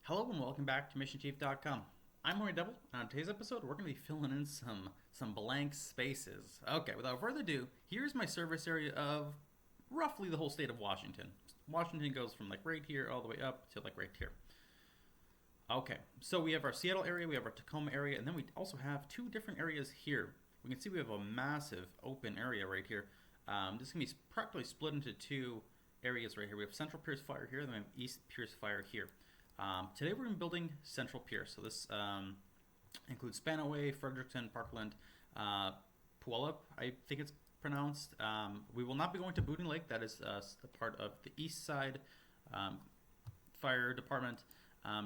Hello and welcome back to MissionChief.com. I'm Roy Devil, and on today's episode, we're going to be filling in some blank spaces. Okay, without further ado, here's my service area of roughly the whole state of Washington. Washington goes from like right here all the way up to like right here. Okay, so we have our Seattle area, we have our Tacoma area, and then we also have two different areas here. We can see we have a massive open area right here. This can be practically split into two areas right here. We have Central Pierce Fire here, and then we have East Pierce Fire here. Today we're going to be building Central Pierce. So this includes Spanaway, Fredericton, Parkland, Puyallup, I think it's pronounced. We will not be going to Boonton Lake. That is a part of the East Side Fire Department.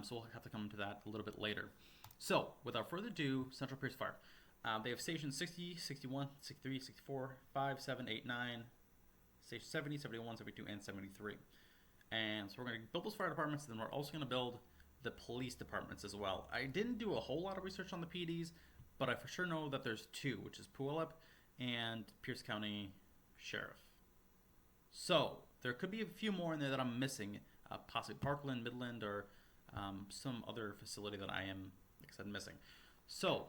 So we'll have to come to that a little bit later. So without further ado, Central Pierce Fire. They have stations 60, 61, 63, 64, 5, 7, 8, 9, station 70, 71, 72, and 73. And so we're going to build those fire departments, and then we're also going to build the police departments as well. I didn't do a whole lot of research on the PDs, but I for sure know that there's two, which is Puyallup and Pierce County Sheriff. So there could be a few more in there that I'm missing, possibly Parkland, Midland, or some other facility that I am, like I said, missing. So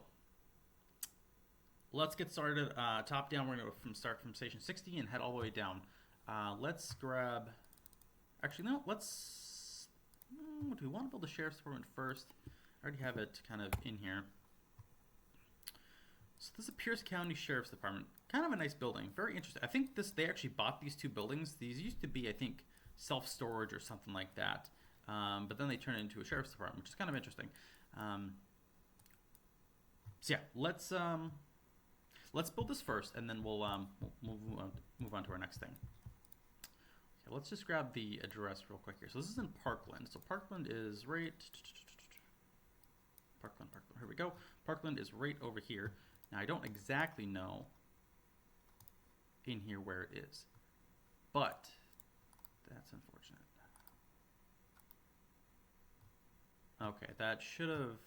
let's get started. Top down, we're going to start from station 60 and head all the way down. Let's grab... Actually, no, let's... Do we want to build the Sheriff's Department first? I already have it kind of in here. So this is Pierce County Sheriff's Department. Kind of a nice building. Very interesting. I think they actually bought these two buildings. These used to be, I think, self-storage or something like that. But then they turned it into a Sheriff's Department, which is kind of interesting. So yeah, let's build this first, and then we'll move on to our next thing. Let's just grab the address real quick here. So this is in Parkland. So Parkland is right... Parkland. Here we go. Parkland is right over here. Now, I don't exactly know in here where it is. But that's unfortunate. Okay, that should have...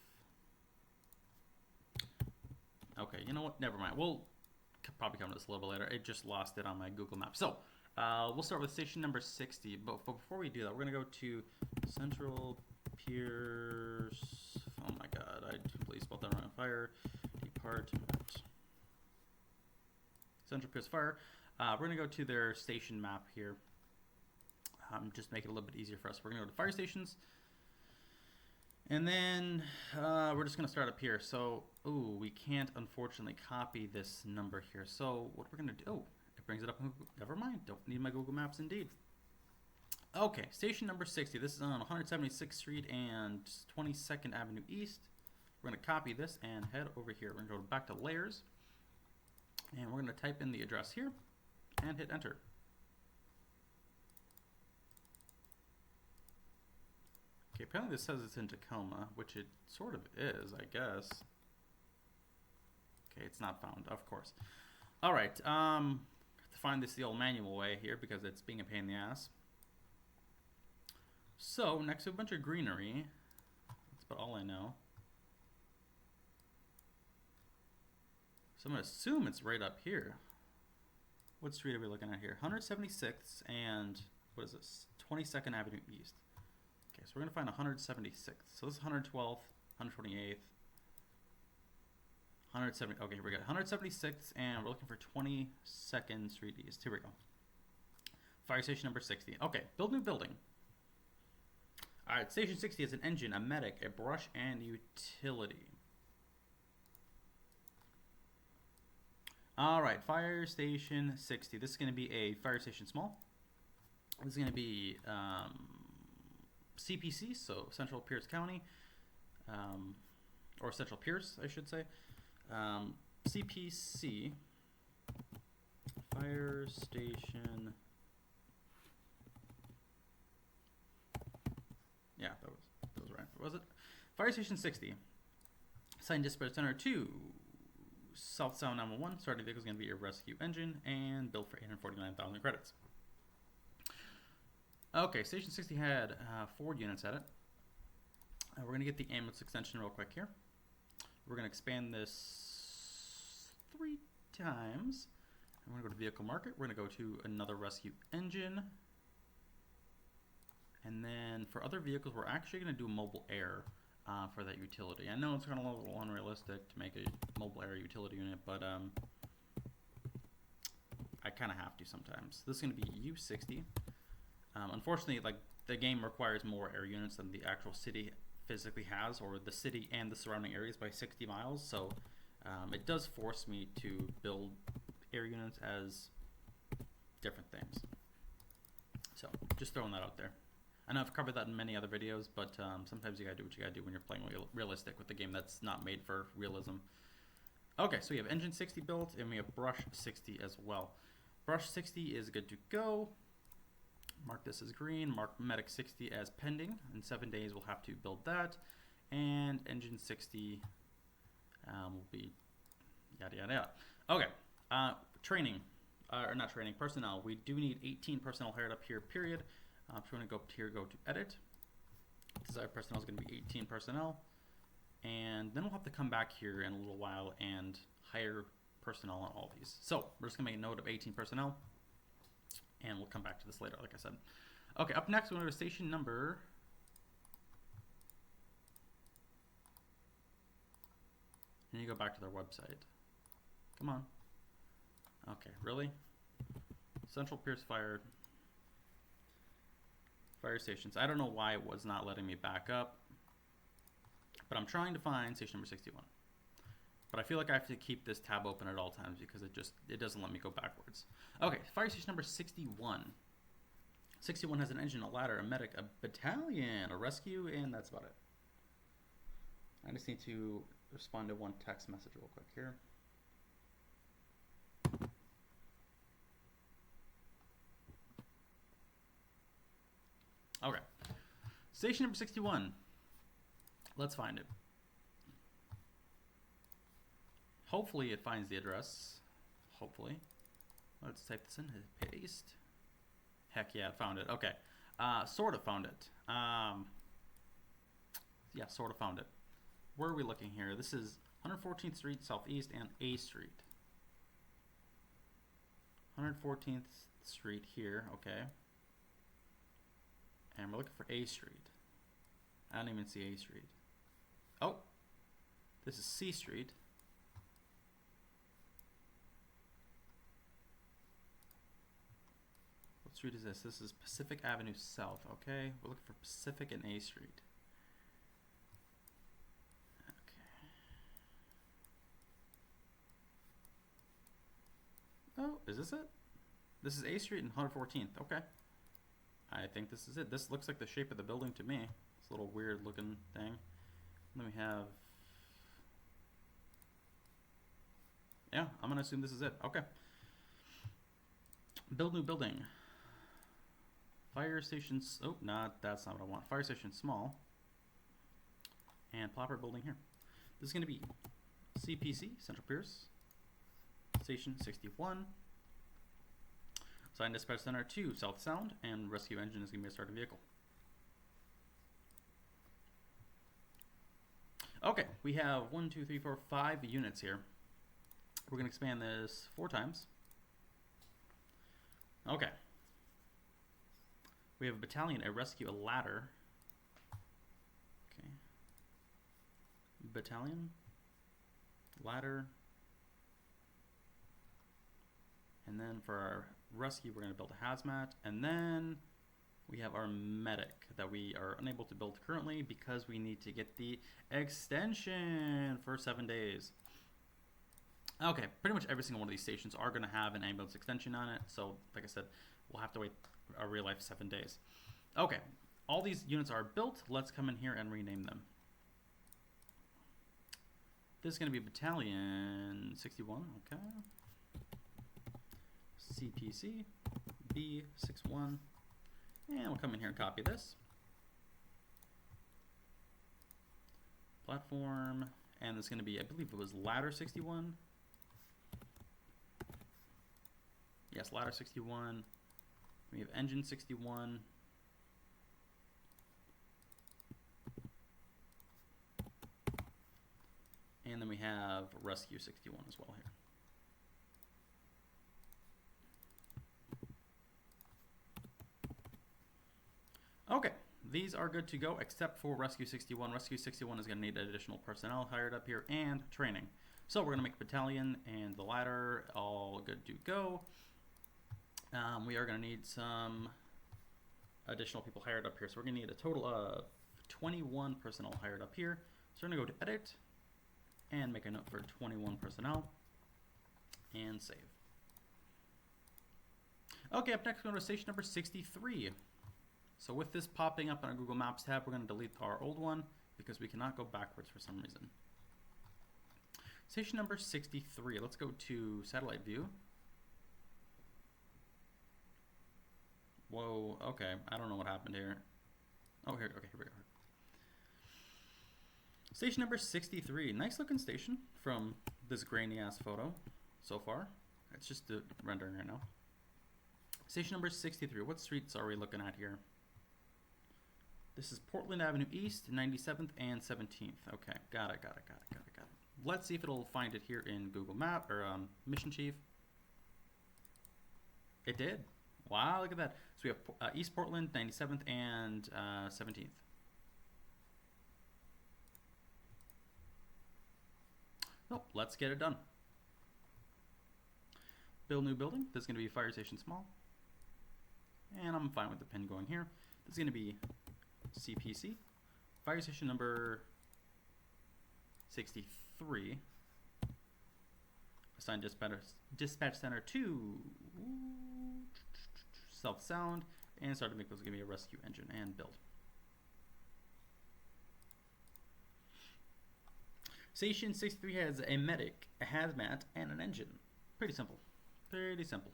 Okay, you know what? Never mind. We'll probably come to this a little bit later. It just lost it on my Google Maps. So... we'll start with station number 60, but before we do that, we're going to go to Central Pierce... Oh my god, I completely spelled that wrong. Fire Department. Central Pierce Fire. We're going to go to their station map here. Just make it a little bit easier for us. We're going to go to fire stations. And then we're just going to start up here. So, ooh, we can't unfortunately copy this number here. So what we're going to do... Oh, brings it up. Never mind. Don't need my Google Maps indeed. Okay, station number 60. This is on 176th Street and 22nd Avenue East. We're going to copy this and head over here. We're going to go back to layers. And we're going to type in the address here and hit enter. Okay, apparently this says it's in Tacoma, which it sort of is, I guess. Okay, it's not found, of course. All right, find this the old manual way here because it's being a pain in the ass. So next to a bunch of greenery, that's about all I know. So I'm gonna assume it's right up here. What street are we looking at here? 176th and what is this? 22nd Avenue East. Okay, so we're gonna find 176th. So this is 112th, 128th. 170. Okay, here we go. 176th, and we're looking for 22nd Street East. Here we go. Fire station number 60. Okay, build new building. All right, station 60 is an engine, a medic, a brush, and utility. All right, fire station 60. This is going to be a fire station small. This is going to be CPC, so Central Pierce County, or Central Pierce, I should say. CPC fire station. Yeah, that was right. Was it? Fire station 60. Assigned dispatch center 2. South Sound 911. Starting vehicle is going to be a rescue engine and built for 849,000 credits. Okay, station 60 had 4 units at it. We're going to get the ambulance extension real quick here. We're going to expand this 3 times. I'm going to go to vehicle market. We're going to go to another rescue engine. And then for other vehicles, we're actually going to do mobile air for that utility. I know it's kind of a little unrealistic to make a mobile air utility unit, but I kind of have to sometimes. This is going to be U60. Unfortunately, like the game requires more air units than the actual city physically has, or the city and the surrounding areas by 60 miles. So it does force me to build air units as different things. So just throwing that out there. I know I've covered that in many other videos, but sometimes you gotta do what you gotta do when you're playing realistic with a game that's not made for realism. Okay, so we have engine 60 built, and we have brush 60 as well. Brush 60 is good to go. Mark this as green, mark medic 60 as pending. In 7 days we'll have to build that. And engine 60 will be yada yada yada. Okay, training, or not training, personnel. We do need 18 personnel hired up here, period. So we're going to go up here, go to edit. Desired personnel is going to be 18 personnel. And then we'll have to come back here in a little while and hire personnel on all these. So we're just going to make a note of 18 personnel. And we'll come back to this later, like I said. Okay, up next, we're going to go to station number. And you go back to their website. Come on. Okay, really? Central Pierce Fire stations. I don't know why it was not letting me back up, but I'm trying to find station number 61. But I feel like I have to keep this tab open at all times because it doesn't let me go backwards. Okay, fire station number 61. 61 has an engine, a ladder, a medic, a battalion, a rescue, and that's about it. I just need to respond to one text message real quick here. Okay, station number 61. Let's find it. Hopefully it finds the address. Hopefully. Let's type this in. Paste. Heck yeah, found it. Okay. Sort of found it. Yeah, sort of found it. Where are we looking here? This is 114th Street Southeast and A Street. 114th Street here. Okay. And we're looking for A Street. I don't even see A Street. Oh, this is C Street. What street is this? This is Pacific Avenue South. Okay, we're looking for Pacific and A Street. Okay. Oh, is this it? This is A Street and 114th. Okay. I think this is it. This looks like the shape of the building to me. It's a little weird looking thing. Then we have... Yeah, I'm going to assume this is it. Okay. Build new building. Fire stations... Oh, that's not what I want. Fire station small. And plopper building here. This is going to be CPC, Central Pierce. Station 61. Assigned Dispatch Center to South Sound, and rescue engine is going to be a starting vehicle. Okay, we have 1, 2, 3, 4, 5 units here. We're going to expand this 4 times. Okay. We have a battalion, a rescue, a ladder. Okay. Battalion, ladder. And then for our rescue, we're going to build a hazmat. And then we have our medic that we are unable to build currently because we need to get the extension for 7 days. Okay, pretty much every single one of these stations are going to have an ambulance extension on it. So, like I said, we'll have to wait a real life 7 days. Okay, all these units are built. Let's come in here and rename them. This is going to be Battalion 61. Okay. CPC B61, and we'll come in here and copy this platform, and it's going to be, I believe it was ladder 61. Yes, ladder 61. We have engine 61. And then we have rescue 61 as well here. Okay, these are good to go except for Rescue 61. Rescue 61 is going to need additional personnel hired up here and training. So we're going to make a battalion and the ladder all good to go. We are going to need some additional people hired up here. So we're going to need a total of 21 personnel hired up here. So we're going to go to edit and make a note for 21 personnel and save. Okay, up next we're going to station number 63. So with this popping up on our Google Maps tab, we're going to delete our old one because we cannot go backwards for some reason. Station number 63. Let's go to satellite view. Whoa, okay, I don't know what happened here. Oh, here, okay, here we go. Station number 63. Nice looking station from this grainy ass photo so far. It's just the rendering right now. Station number 63. What streets are we looking at here? This is Portland Avenue East, 97th and 17th. Okay, got it. Let's see if it'll find it here in Google Map or Mission Chief. It did. Wow, look at that. So we have East Portland, 97th and 17th. So let's get it done. Build new building. This is going to be Fire Station Small. And I'm fine with the pin going here. This is going to be CPC. Fire Station number 63. Assign dispatch center to South Sound. And start to make this going to be a rescue engine and build. Station 63 has a medic, a hazmat, and an engine. Pretty simple. Pretty simple.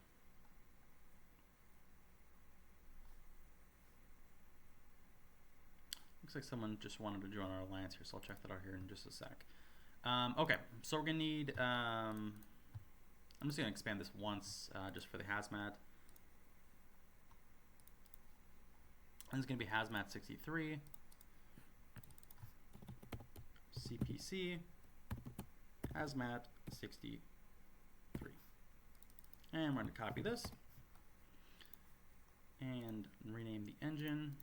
Looks like someone just wanted to join our alliance here, so I'll check that out here in just a sec. Okay, so we're going to need... I'm just going to expand this once just for the hazmat. And it's going to be hazmat 63. CPC, hazmat 63. And we're going to copy this and rename the engine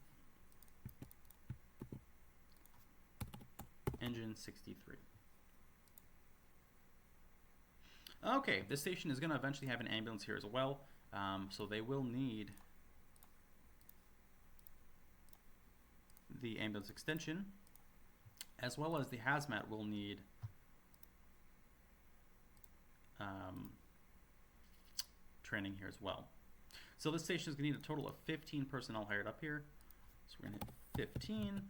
engine 63. Okay, this station is going to eventually have an ambulance here as well, so they will need the ambulance extension, as well as the hazmat will need training here as well. So this station is going to need a total of 15 personnel hired up here. So we're going to hit 15.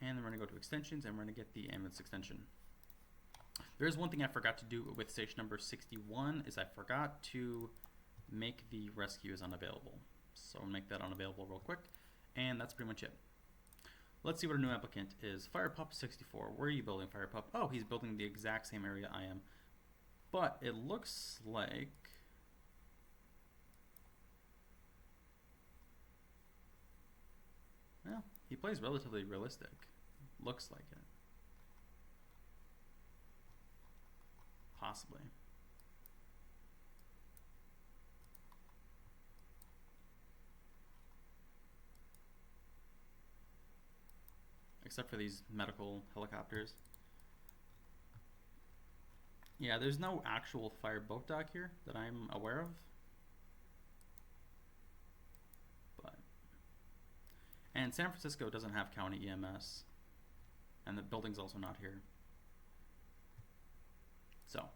And then we're going to go to extensions and we're going to get the ambulance extension. There is one thing I forgot to do with station number 61 is I forgot to make the rescues unavailable. So I'll make that unavailable real quick. And that's pretty much it. Let's see what our new applicant is. FirePup64. Where are you building, FirePup? Oh, he's building the exact same area I am. But it looks like... well, he plays relatively realistic. Looks like it. Possibly. Except for these medical helicopters. Yeah, there's no actual fire boat dock here that I'm aware of. But and San Francisco doesn't have county EMS. And the building's also not here. So,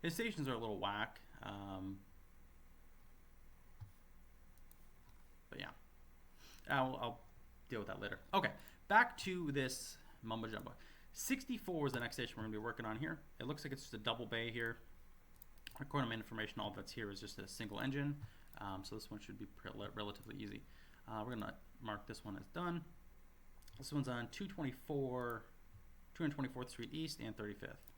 his stations are a little whack. But yeah. I'll deal with that later. Okay, back to this mumbo jumbo. 64 is the next station we're going to be working on here. It looks like it's just a double bay here. According to my information, all that's here is just a single engine. So this one should be relatively easy. We're going to mark this one as done. This one's on 224th Street East and 35th.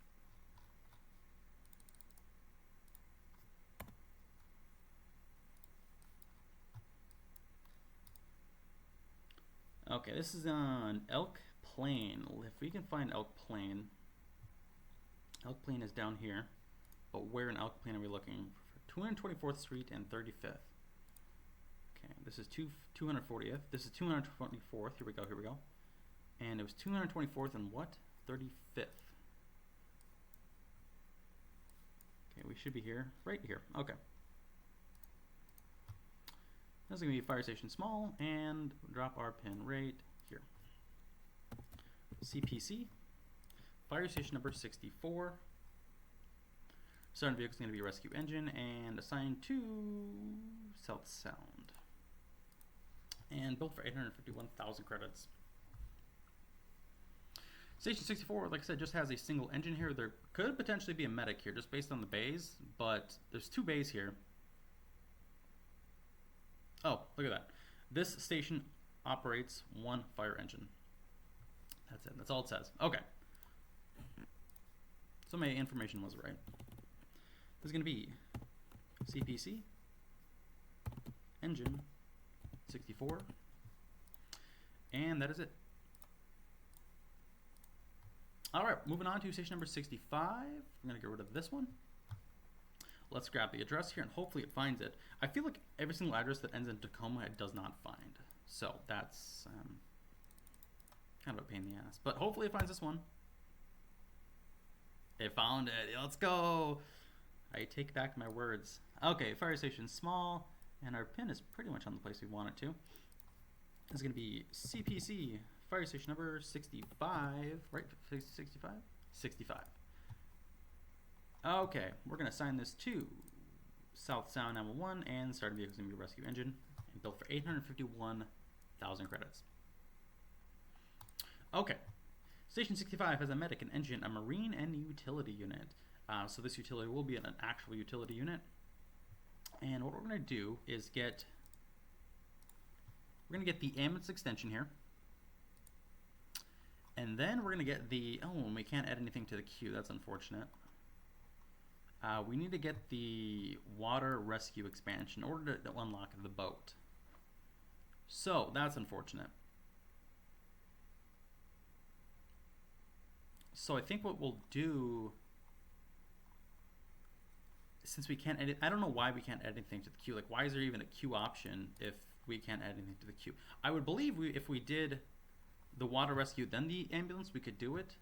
Okay, this is on Elk Plain. If we can find Elk Plain is down here, but where in Elk Plain are we looking? For 224th Street and 35th. Okay, this is 240th. This is 224th. Here we go, here we go. And it was 224th and what? 35th. Okay, we should be here, right here. Okay. That's going to be fire station small, and drop our pin right here. CPC, fire station number 64. Starting vehicle is going to be rescue engine, and assigned to South Sound. And built for 851,000 credits. Station 64, like I said, just has a single engine here. There could potentially be a medic here, just based on the bays, but there's 2 bays here. Oh, look at that. This station operates 1 fire engine. That's it. That's all it says. Okay. So my information was right. This is going to be CPC, engine, 64, and that is it. Alright, moving on to station number 65. I'm going to get rid of this one. Let's grab the address here, and hopefully it finds it. I feel like every single address that ends in Tacoma it does not find. So that's kind of a pain in the ass. But hopefully it finds this one. It found it. Let's go. I take back my words. Okay, fire station small, and our pin is pretty much on the place we want it to. It's going to be CPC, fire station number 65, right? 65? 65. Okay, we're going to assign this to South Sound 911, and starting vehicle is going to be a rescue engine, and built for 851,000 credits. Okay, Station 65 has a medic, an engine, a marine, and a utility unit. So this utility will be an actual utility unit. And what we're going to do is we're going to get the ambulance extension here. And then we're going to get the, and we can't add anything to the queue. That's unfortunate. We need to get the water rescue expansion in order to unlock the boat. So that's unfortunate. So I think what we'll do, since we can't edit, I don't know why we can't add anything to the queue. Like, why is there even a queue option if we can't add anything to the queue? I would believe if we did the water rescue then the ambulance, we could do it.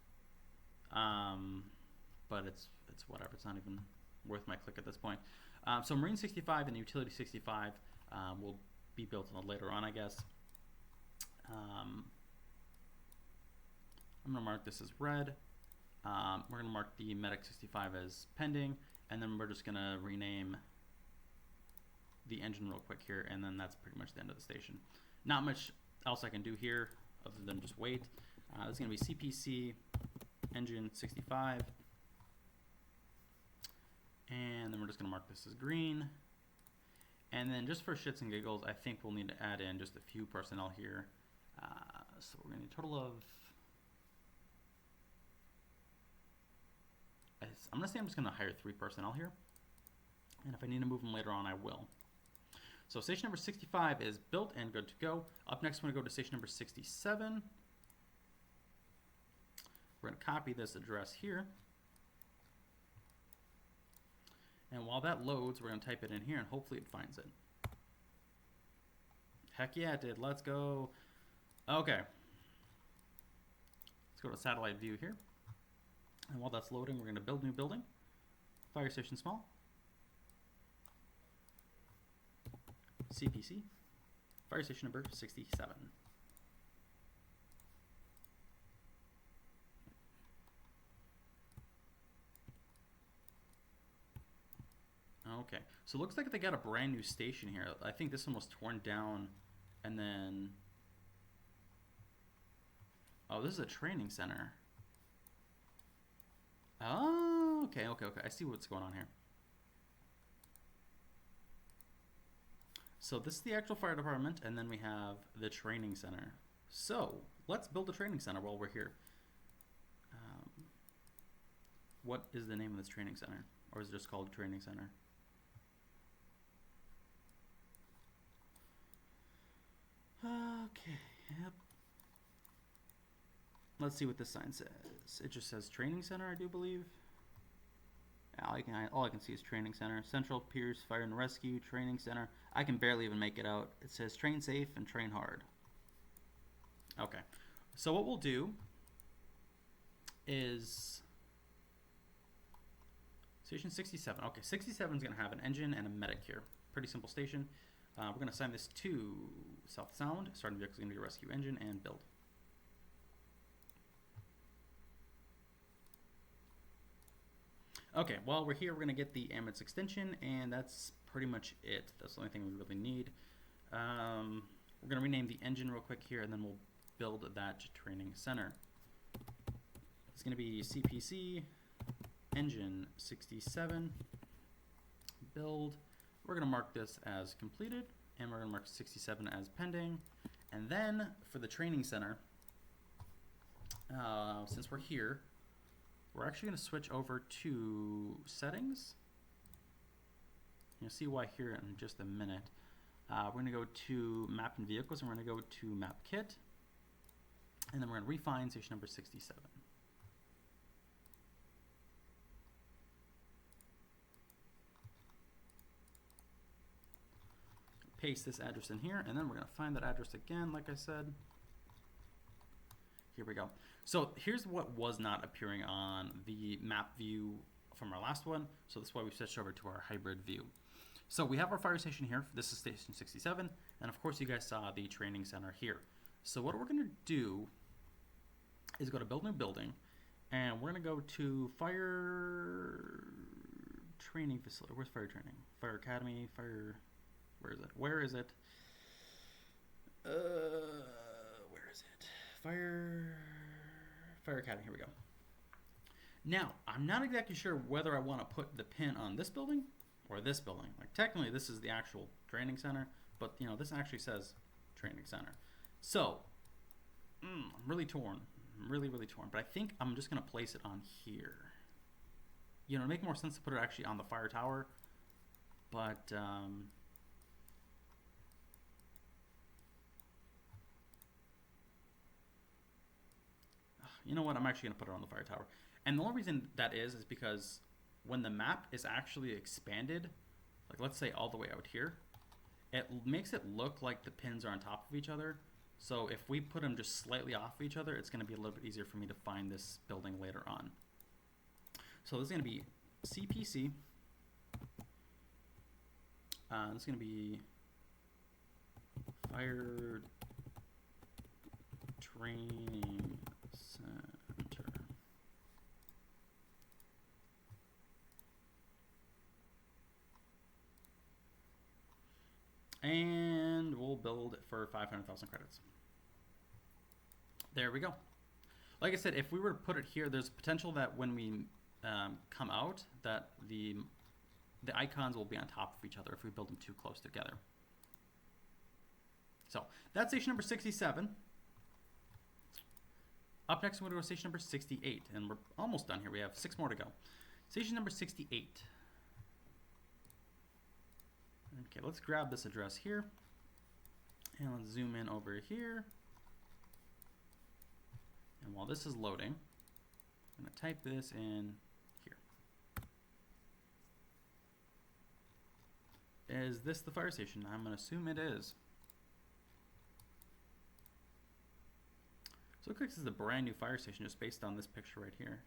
But it's whatever. It's not even worth my click at this point. So Marine 65 and Utility 65 will be built on later on, I guess. I'm going to mark this as red. We're going to mark the Medic 65 as pending, and then we're just going to rename the engine real quick here, and then that's pretty much the end of the station. Not much else I can do here other than just wait. This is going to be CPC engine 65, and then we're just going to mark this as green. And then just for shits and giggles, I think we'll need to add in just a few personnel here. So we're going to need a total of, I'm going to say I'm just going to hire 3 personnel here. And if I need to move them later on, I will. So station number 65 is built and good to go. Up next, we're going to go to station number 67. We're going to copy this address here. And while that loads, we're going to type it in here, and hopefully it finds it. Heck yeah, it did. Let's go. Okay. Let's go to satellite view here. And while that's loading, we're going to build new building. Fire station small. CPC. Fire station number 67. Okay, so it looks like they got a brand new station here. I think this one was torn down, and then, oh, this is a training center. Oh, okay. I see what's going on here. So this is the actual fire department, and then we have the training center. So let's build a training center while we're here. What is the name of this training center? Or is it just called training center? Okay, yep. Let's see what this sign says. It just says training center, I do believe. all I can see is Training Center. Central Pierce Fire and Rescue Training Center. I can barely even make it out. It says train safe and train hard. Okay. So what we'll do is Station 67. Okay, 67 is going to have an engine and a medic here. Pretty simple station. We're going to assign this to South Sound. Starting vehicle is going to be a rescue engine and build. Okay, while we're here, we're going to get the ambulance extension, and that's pretty much it. That's the only thing we really need. We're going to rename the engine real quick here, and then we'll build that training center. It's going to be CPC engine 67 build. We're going to mark this as completed, and we're going to mark 67 as pending. And then for the training center, since we're here, we're actually going to switch over to settings. You'll see why here in just a minute. We're going to go to map and vehicles, and we're going to go to map kit, and then we're going to refine station number 67. Paste this address in here, and then we're going to find that address again, like I said. Here we go. So here's what was not appearing on the map view from our last one. So that's why we switched over to our hybrid view. So we have our fire station here. This is station 67. And of course you guys saw the training center here. So what we're going to do is go to build new building. And we're going to go to fire training facility. Where's fire training? Fire academy, fire, where is it? Where is it? Where is it? Fire Academy, here we go. Now, I'm not exactly sure whether I want to put the pin on this building or this building. Like, technically, this is the actual training center, but, you know, this actually says training center. So, I'm really torn. I'm really, really torn. But I think I'm just going to place it on here. You know, it'd make more sense to put it actually on the fire tower, but, you know what? I'm actually going to put it on the fire tower. And the only reason that is because when the map is actually expanded, like let's say all the way out here, it makes it look like the pins are on top of each other. So if we put them just slightly off of each other, it's going to be a little bit easier for me to find this building later on. So this is going to be CPC. This is going to be Fire Training Center. And we'll build for 500,000 credits. There we go. Like I said, if we were to put it here, there's potential that when we come out, that the icons will be on top of each other if we build them too close together. So that's station number 67. Up next, we're going to go to station number 68, and we're almost done here. We have 6 more to go. Station number 68. Okay, let's grab this address here, and let's zoom in over here. And while this is loading, I'm going to type this in here. Is this the fire station? I'm going to assume it is. So it looks like this is a brand new fire station just based on this picture right here.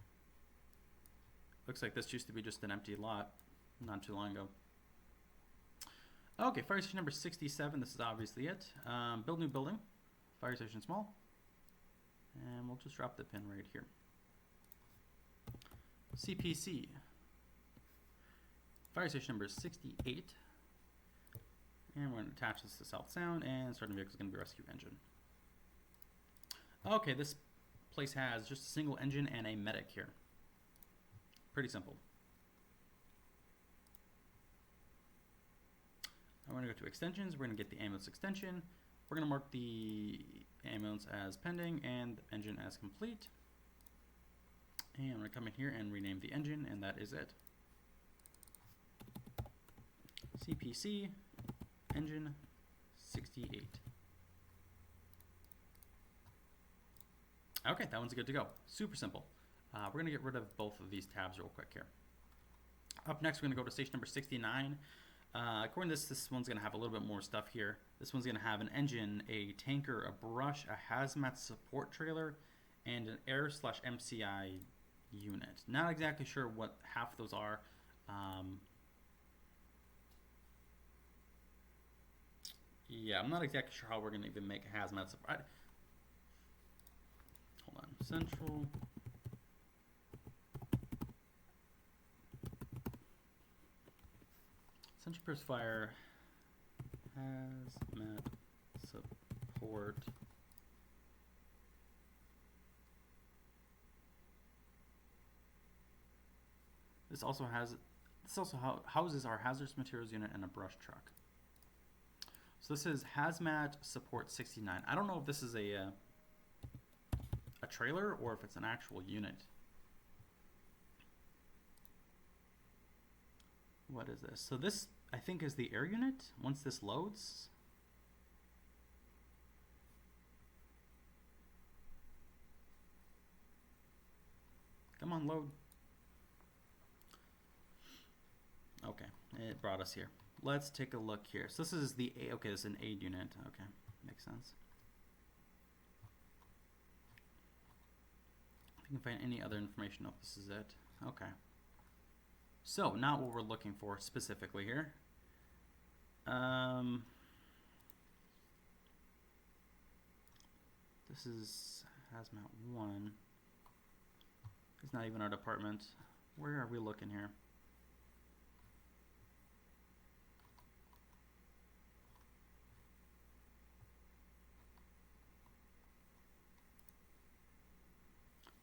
Looks like this used to be just an empty lot not too long ago. Okay, fire station number 67. This is obviously it. Build new building. Fire station small. And we'll just drop the pin right here. CPC. Fire station number 68. And we're going to attach this to South Sound, and starting vehicle is going to be rescue engine. Okay, this place has just a single engine and a medic here. Pretty simple. I'm going to go to extensions. We're going to get the ambulance extension. We're going to mark the ambulance as pending and the engine as complete. And I'm going to come in here and rename the engine, and that is it. CPC engine 68. Okay, that one's good to go. Super simple. We're going to get rid of both of these tabs real quick here. Up next, we're going to go to station number 69. According to this one's going to have a little bit more stuff here. This one's going to have an engine, a tanker, a brush, a hazmat support trailer, and an air/MCI unit. Not exactly sure what half of those are. Yeah, I'm not exactly sure how we're going to even make a hazmat support. Hold on. Central Pierce Fire hazmat support. This also houses our hazardous materials unit and a brush truck. So this is hazmat support 69. I don't know if this is a trailer or if it's an actual unit. What is this? So this, I think, is the air unit once this loads. Come on, load. Okay, it brought us here. Let's take a look here. So this is the A. Okay, this is an aid unit. Okay, makes sense. If you can find any other information. Nope, this is it. Okay. So, not what we're looking for specifically here. This is hazmat 1. It's not even our department. Where are we looking here?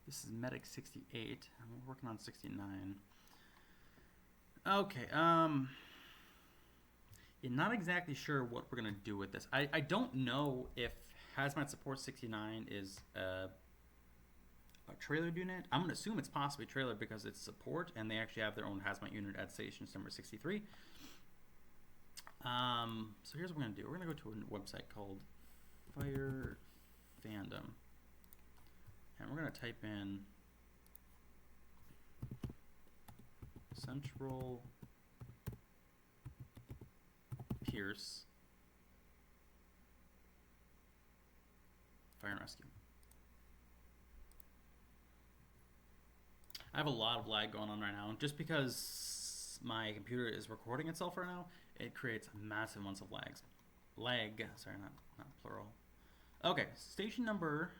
This is medic 68. We're working on 69. Okay, you're not exactly sure what we're gonna do with this. I don't know if hazmat support 69 is a trailer unit. I'm gonna assume it's possibly trailer because it's support and they actually have their own hazmat unit at station number 63. So here's what we're gonna do. We're gonna go to a website called Fire Fandom, and we're gonna type in Central Pierce Fire and Rescue. I have a lot of lag going on right now. Just because my computer is recording itself right now, it creates massive amounts of lag. Sorry, not plural. Okay, station number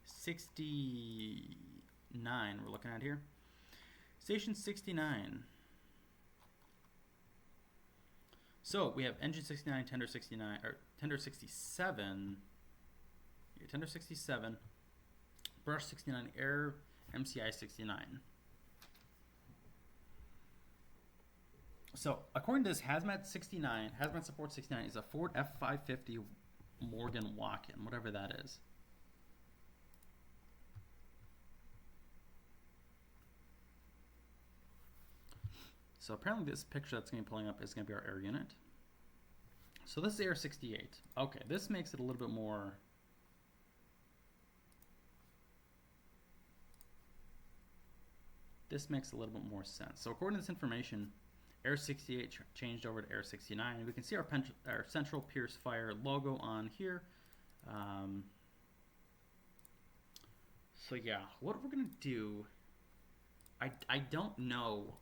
69 we're looking at here. Station 69. So we have engine 69, tender 69, or tender 67. Yeah, tender 67, brush 69, air MCI 69. So according to this, hazmat 69, hazmat support 69 is a Ford F550 Morgan walk-in, whatever that is. So apparently this picture that's going to be pulling up is going to be our air unit. So this is Air 68. Okay, this makes it a little bit more... This makes a little bit more sense. So according to this information, Air 68 changed over to Air 69. And we can see our Central Pierce Fire logo on here. So yeah, what we're going to do... I don't know...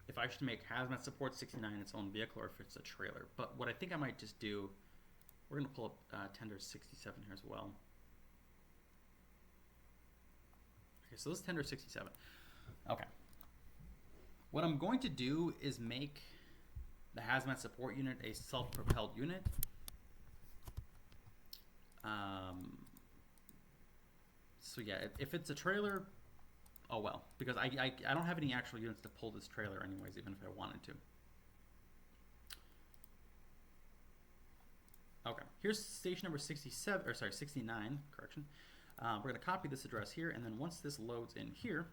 if I should make hazmat support 69 its own vehicle or if it's a trailer. But what I think I might just do, we're going to pull up tender 67 here as well. Okay, so this is tender 67. Okay. What I'm going to do is make the hazmat support unit a self-propelled unit. So yeah, if it's a trailer, oh well, because I don't have any actual units to pull this trailer anyways, even if I wanted to. Okay, here's station number 67, or sorry, 69, correction. We're going to copy this address here, and then once this loads in here,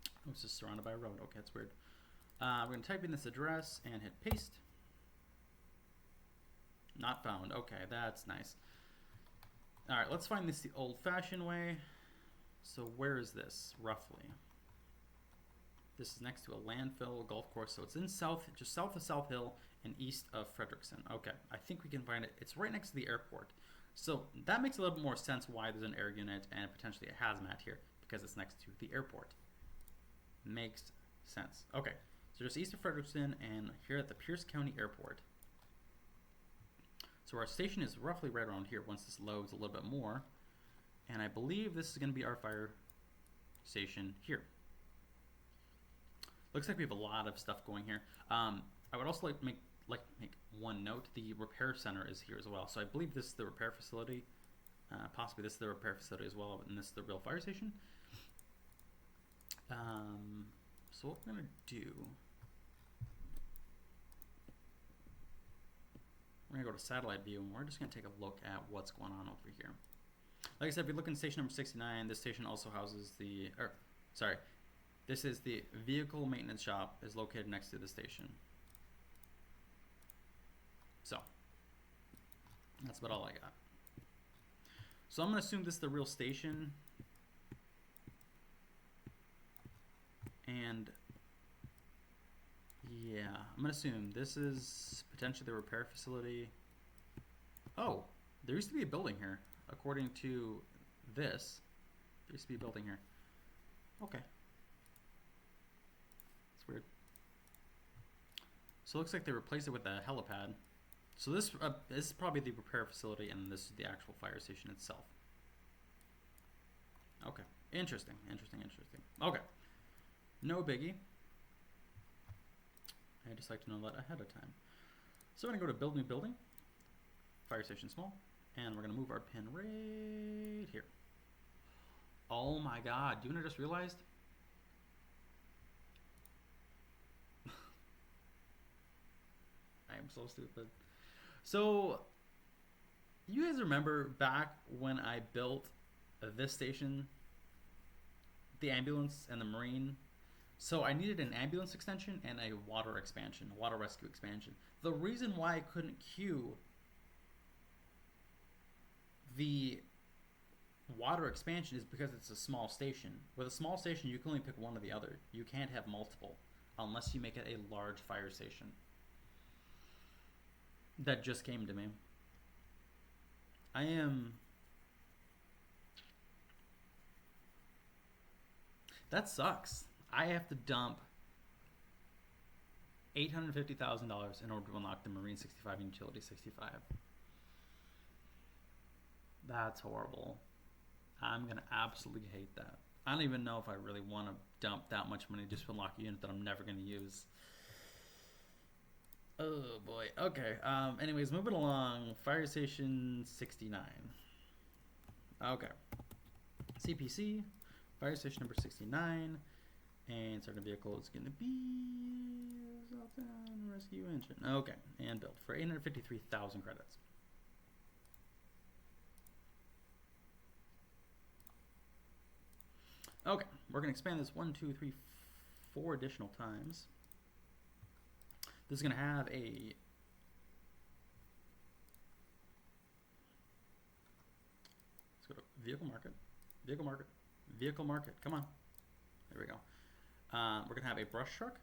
oh, it's just surrounded by a road. Okay, that's weird. We're going to type in this address and hit paste. Not found. Okay, that's nice. All right, let's find this the old-fashioned way. So where is this, roughly? This is next to a landfill golf course, so it's in just south of South Hill and east of Frederickson. Okay, I think we can find it. It's right next to the airport. So that makes a little bit more sense why there's an air unit and potentially a hazmat here, because it's next to the airport. Makes sense. Okay, so just east of Frederickson and here at the Pierce County Airport. So our station is roughly right around here once this loads a little bit more. And I believe this is going to be our fire station here. Looks like we have a lot of stuff going here. I would also like to make one note. The repair center is here as well. So I believe this is the repair facility. Possibly this is the repair facility as well, and this is the real fire station. So what we're going to do... We're going to go to satellite view, and we're just going to take a look at what's going on over here. Like I said, if you look in station number 69, this station also houses the... this is the vehicle maintenance shop is located next to the station. So, that's about all I got. So I'm going to assume this is the real station. And... yeah, I'm going to assume this is potentially the repair facility. Oh, there used to be a building here. According to this, there used to be a building here. Okay. It's weird. So it looks like they replaced it with a helipad. So this is probably the repair facility, and this is the actual fire station itself. Okay. Interesting. Okay. No biggie. I just like to know that ahead of time. So we're going to go to build new building, fire station small, and we're going to move our pin right here. Oh my god, do you know what I just realized? I am so stupid. So, you guys remember back when I built this station, the ambulance and the marine? So I needed an ambulance extension and a water expansion, a water rescue expansion. The reason why I couldn't queue the water expansion is because it's a small station. With a small station, you can only pick one or the other. You can't have multiple unless you make it a large fire station. That just came to me. That sucks. I have to dump $850,000 in order to unlock the Marine 65 and Utility 65. That's horrible. I'm going to absolutely hate that. I don't even know if I really want to dump that much money just to unlock a unit that I'm never going to use. Oh boy. Okay. Anyways, moving along. Fire Station 69. Okay. CPC. Fire Station number 69. And starting vehicle is going to be Southbound Rescue Engine. Okay. And built for 853,000 credits. Okay. We're going to expand this 1, 2, 3, 4 additional times. This is going to have a... Let's go to vehicle market. Vehicle market. Vehicle market. Come on. There we go. We're going to have a brush truck.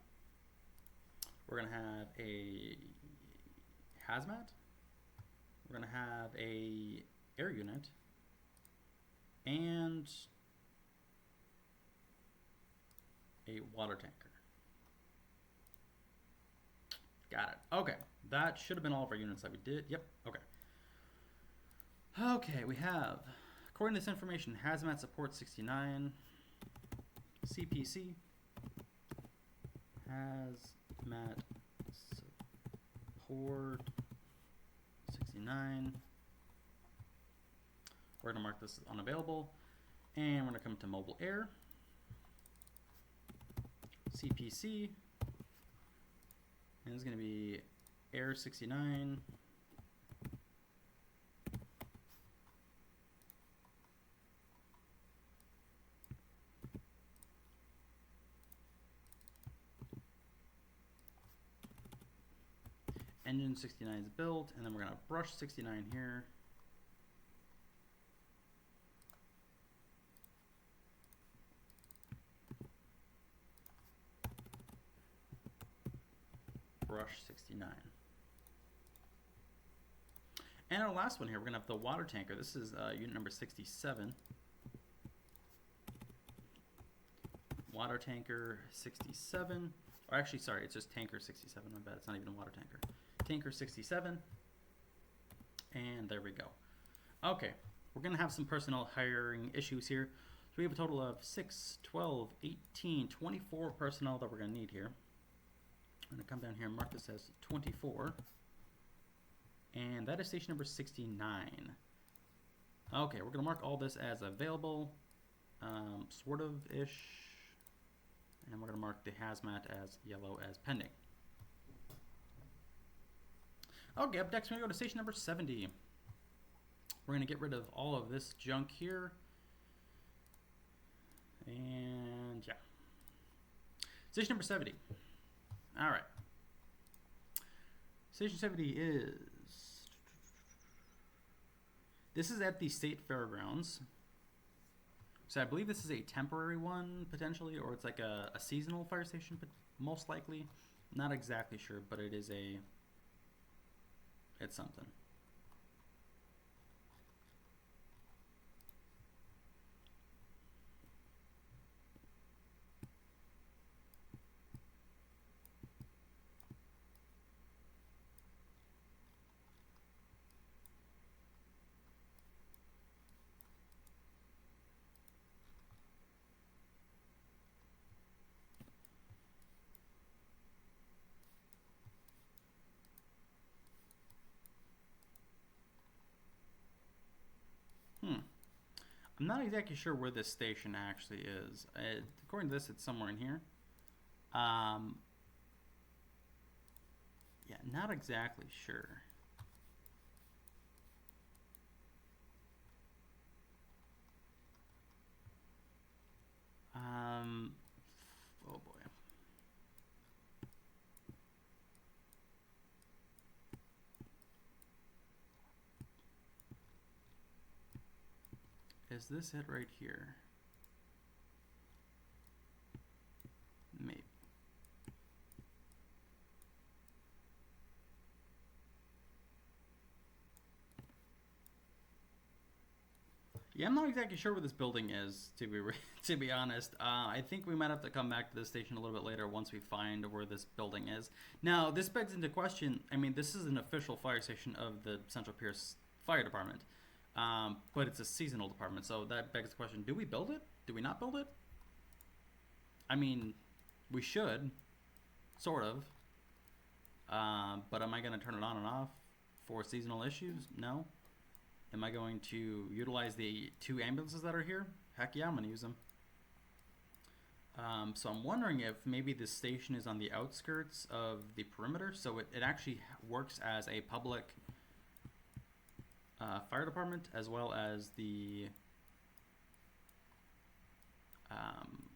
We're going to have a hazmat. We're going to have a air unit. And a water tanker. Got it. Okay. That should have been all of our units that we did. Yep. Okay. Okay, we have, according to this information, hazmat support 69, CPC, hazmat support 69. We're going to mark this as unavailable, and we're going to come to mobile air, CPC, and it's going to be air 69. Engine 69 is built, and then we're going to brush 69 here. 69. And our last one here, we're going to have the water tanker. This is unit number 67. Water tanker 67. Or actually, sorry, it's just tanker 67. My bad. It's not even a water tanker. Tanker 67. And there we go. Okay, we're going to have some personnel hiring issues here. So we have a total of 6, 12, 18, 24 personnel that we're going to need here. I'm going to come down here and mark this as 24. And that is station number 69. Okay, we're going to mark all this as available, sort of-ish. And we're going to mark the hazmat as yellow as pending. Okay, up next we're going to go to station number 70. We're going to get rid of all of this junk here. And yeah. Station number 70. All right. Station 70 is... This is at the State Fairgrounds. So I believe this is a temporary one, potentially, or it's like a seasonal fire station, but most likely. Not exactly sure, but it is a... It's something. I'm not exactly sure where this station actually is. According to this, it's somewhere in here. Yeah, not exactly sure. Oh boy. Is this it right here? Maybe. Yeah, I'm not exactly sure where this building is, to be honest. I think we might have to come back to this station a little bit later once we find where this building is. Now, this begs into question, I mean, this is an official fire station of the Central Pierce Fire Department, but it's a seasonal department, so that begs the question, do we build it? Do we not build it? I mean, we should, sort of, but am I going to turn it on and off for seasonal issues? No. Am I going to utilize the 2 ambulances that are here? Heck yeah, I'm going to use them. So I'm wondering if maybe this station is on the outskirts of the perimeter, so it actually works as a public fire department, as well as the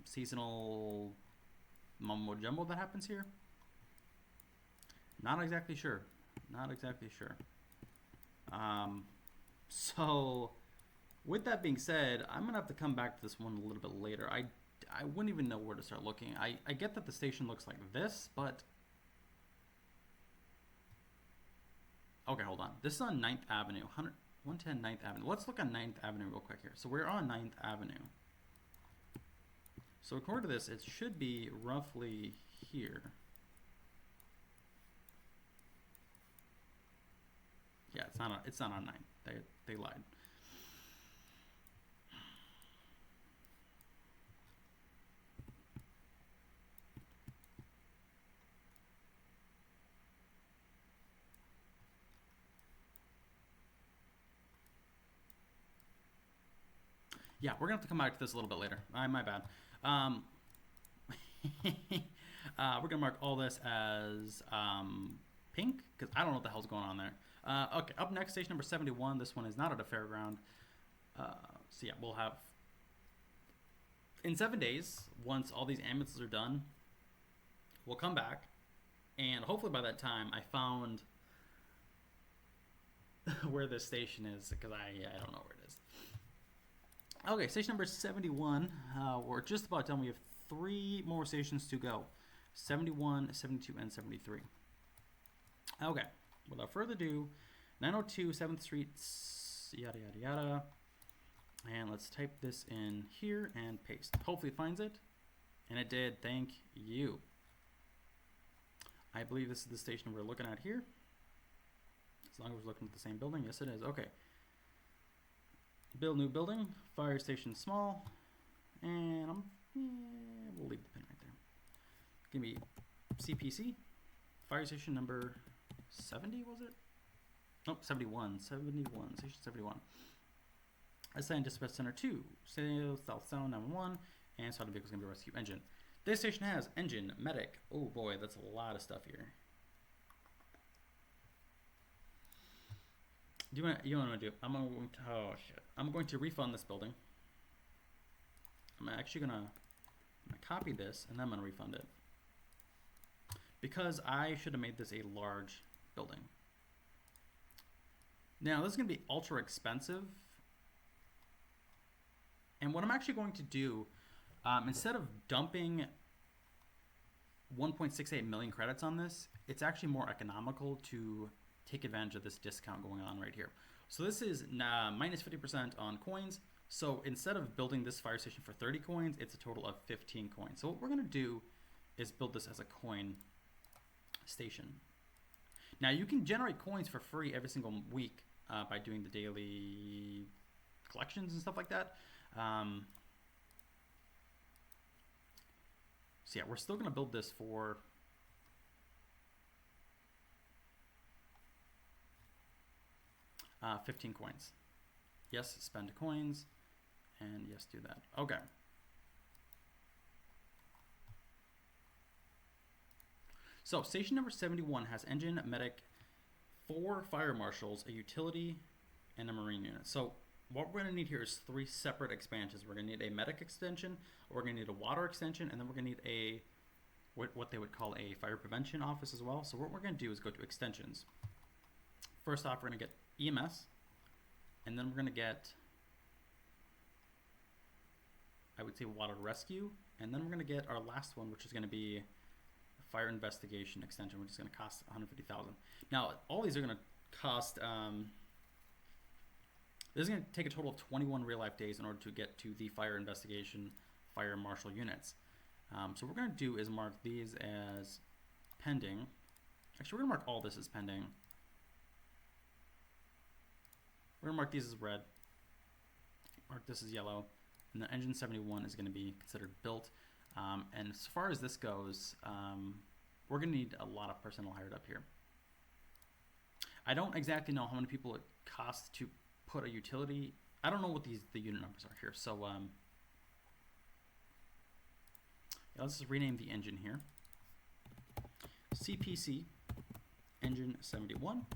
seasonal mumbo jumbo that happens here. Not exactly sure. Not exactly sure. So, with that being said, I'm going to have to come back to this one a little bit later. I wouldn't even know where to start looking. I get that the station looks like this, but... Okay, hold on. This is on 9th Avenue, 110 9th Avenue. Let's look on 9th Avenue real quick here. So we're on 9th Avenue. So according to this, it should be roughly here. Yeah, it's not on 9th. They lied. Yeah, we're gonna have to come back to this a little bit later. My bad. We're gonna mark all this as pink because I don't know what the hell's going on there. Okay, up next, station number 71. This one is not at a fairground. So yeah, we'll have in 7 days, once all these ambulances are done, we'll come back, and hopefully by that time I found where this station is, because I don't know where it is. Okay, station number 71. We're just about done. We have 3 more stations to go. 71, 72, and 73. Okay, without further ado, 902 7th Street, yada yada yada. And let's type this in here and paste. Hopefully it finds it. And it did, thank you. I believe this is the station we're looking at here. As long as we're looking at the same building, yes it is, okay. Build new building, fire station small, and we'll leave the pin right there. Give me CPC, fire station number 70, was it? Nope, 71, station 71. Assigned Dispatch Center 2, South Sound 911, and starting vehicle is going to be rescue engine. This station has engine, medic. Oh boy, that's a lot of stuff here. You know what I'm going to do? I'm going to refund this building. I'm actually going to copy this, and then I'm going to refund it. Because I should have made this a large building. Now, this is going to be ultra expensive. And what I'm actually going to do, instead of dumping 1.68 million credits on this, it's actually more economical to take advantage of this discount going on right here. So this is minus 50% on coins. So instead of building this fire station for 30 coins, it's a total of 15 coins. So what we're going to do is build this as a coin station. Now you can generate coins for free every single week by doing the daily collections and stuff like that. So yeah, we're still going to build this for 15 coins. Yes, spend coins, and yes, do that. Okay. So station number 71 has engine, medic, 4 fire marshals, a utility, and a marine unit. So what we're going to need here is 3 separate expansions. We're going to need a medic extension, we're going to need a water extension, and then we're going to need a what they would call a fire prevention office as well. So what we're going to do is go to extensions. First off, we're going to get EMS, and then we're going to get, I would say, water rescue, and then we're going to get our last one, which is going to be fire investigation extension, which is going to cost 150,000. Now, all these are going to cost. This is going to take a total of 21 real life days in order to get to the fire investigation, fire marshal units. So what we're going to do is mark these as pending. Actually, we're going to mark all this as pending. We're going to mark these as red. Mark this as yellow. And the engine 71 is going to be considered built. And as far as this goes, we're going to need a lot of personnel hired up here. I don't exactly know how many people it costs to put a utility. I don't know what the unit numbers are here. So yeah, let's just rename the engine here. CPC engine 71.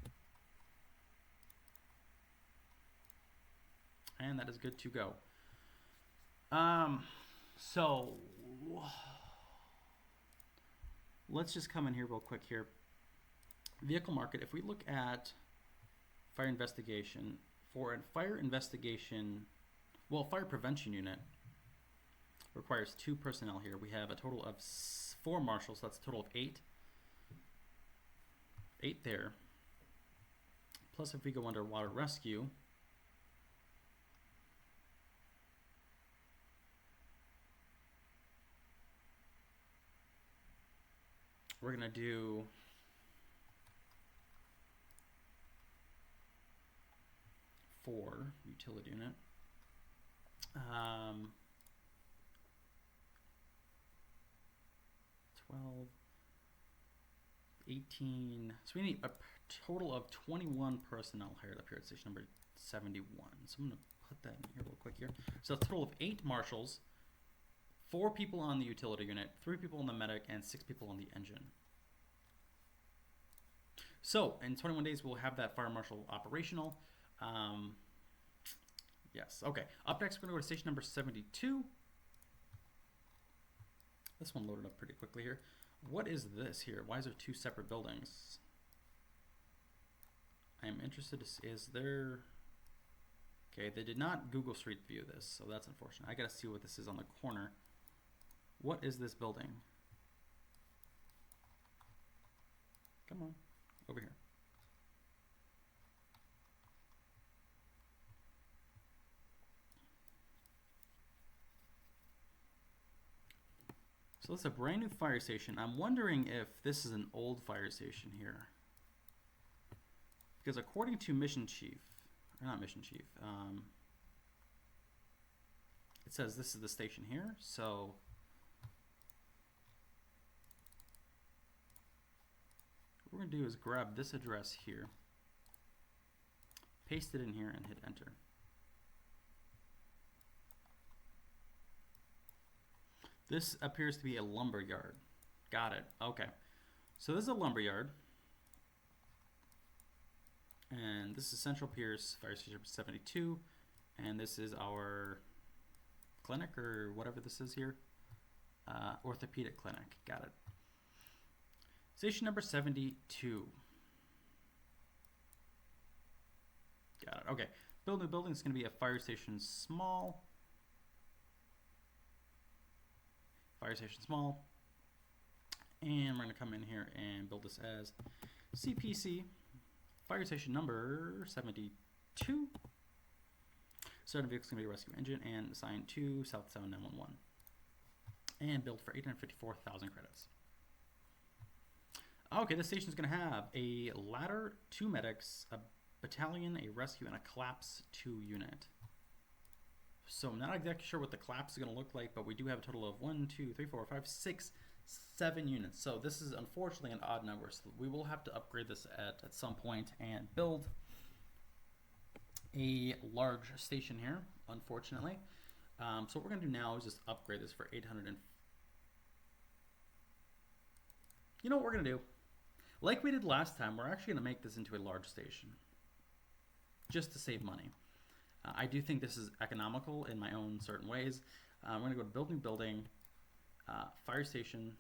And that is good to go. So let's just come in here real quick here. Vehicle market, if we look at fire investigation, for a fire investigation, well, fire prevention unit requires 2 personnel here. We have a total of 4 marshals, so that's a total of 8. 8 there. Plus if we go under water rescue, we're going to do for utility unit. 12, 18. So we need a total of 21 personnel hired up here at station number 71. So I'm going to put that in here real quick here. So a total of 8 marshals, 4 people on the utility unit, 3 people on the medic, and 6 people on the engine. So in 21 days, we'll have that fire marshal operational. Yes, okay. Up next, we're going to go to station number 72. This one loaded up pretty quickly here. What is this here? Why is there 2 separate buildings? I am interested to see, is there... Okay, they did not Google Street View this, so that's unfortunate. I gotta see what this is on the corner. What is this building? Come on, over here. So it's a brand new fire station. I'm wondering if this is an old fire station here. Because according to Mission Chief, or not Mission Chief, it says this is the station here. So what we're going to do is grab this address here, paste it in here, and hit enter. This appears to be a lumber yard. Got it. Okay. So this is a lumber yard. And this is Central Pierce Fire Station 72. And this is our clinic, or whatever this is here. Orthopedic clinic. Got it. Station number 72. Got it. Okay. Build new building is going to be a fire station small. Fire station small. And we're going to come in here and build this as CPC fire station number 72. Starting vehicle is going to be a rescue engine and assigned to South Sound 911. And build for 854,000 credits. Okay, this station is going to have a ladder, 2 medics, a battalion, a rescue, and a collapse 2 unit. So I'm not exactly sure what the collapse is going to look like, but we do have a total of 1, 2, 3, 4, 5, 6, 7 units. So this is unfortunately an odd number. So we will have to upgrade this at some point and build a large station here, unfortunately. So what we're going to do now is just upgrade this for 800. You know what we're going to do? Like we did last time, we're actually going to make this into a large station just to save money. I do think this is economical in my own certain ways. We're going to go to build new building, fire station.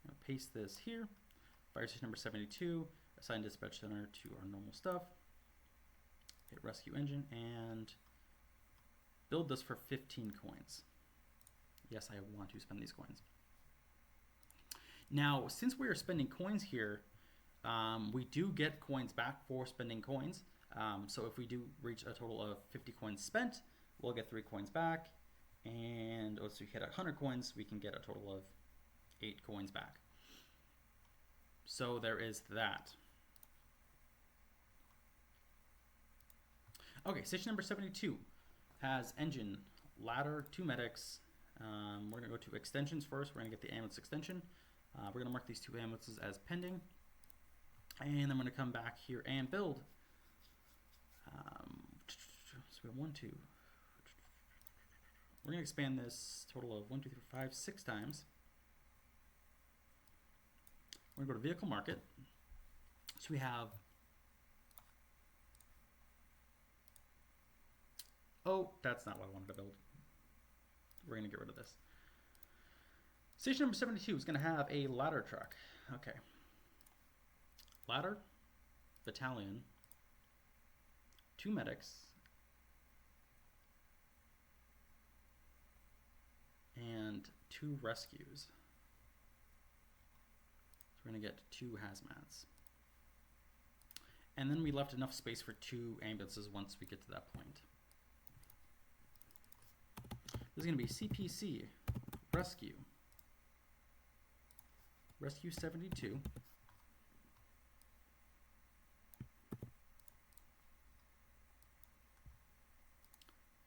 I'm going to paste this here. Fire station number 72, assign dispatch center to our normal stuff. Hit rescue engine and build this for 15 coins. Yes, I want to spend these coins. Now, since we are spending coins here, we do get coins back for spending coins. So if we do reach a total of 50 coins spent, we'll get 3 coins back. And once we hit 100 coins, we can get a total of 8 coins back. So there is that. Okay, station number 72 has engine, ladder, 2 medics. We're going to go to extensions first. We're going to get the ambulance extension. We're going to mark these 2 ambulances as pending. And I'm going to come back here and build. So we have 1, 2. We're going to expand this total of 1, 2, 3, 4, 5, 6 times. We're going to go to vehicle market. So we have, oh, that's not what I wanted to build. We're going to get rid of this. Station number 72 is going to have a ladder truck. Okay. Ladder, battalion, 2 medics, and 2 rescues. So we're going to get 2 hazmats. And then we left enough space for 2 ambulances once we get to that point. This is going to be CPC, rescue, rescue 72.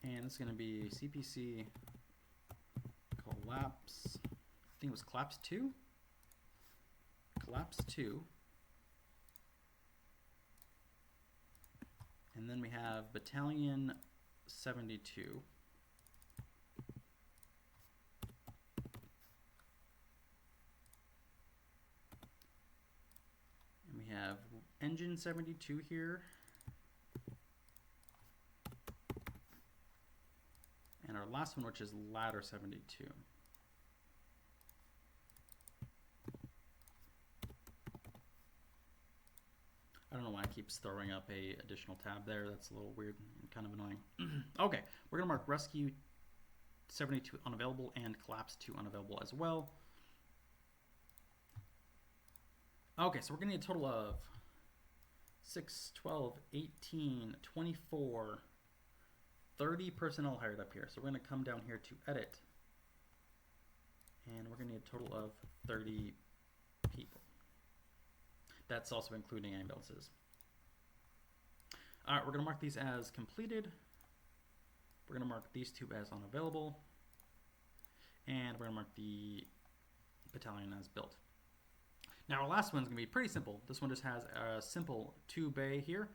And it's going to be CPC collapse, I think it was collapse 2? Collapse 2. And then we have battalion 72. And we have engine 72 here. And our last one, which is ladder 72. I don't know why it keeps throwing up a additional tab there. That's a little weird and kind of annoying. Okay, we're going to mark rescue 72 unavailable and collapse 2 unavailable as well. Okay, so we're going to need a total of 6, 12, 18, 24, 30 personnel hired up here. So we're going to come down here to edit. And we're going to need a total of 30 people. That's also including ambulances. All right, we're going to mark these as completed. We're going to mark these two as unavailable. And we're going to mark the battalion as built. Now our last one's going to be pretty simple. This one just has a simple 2 bay here.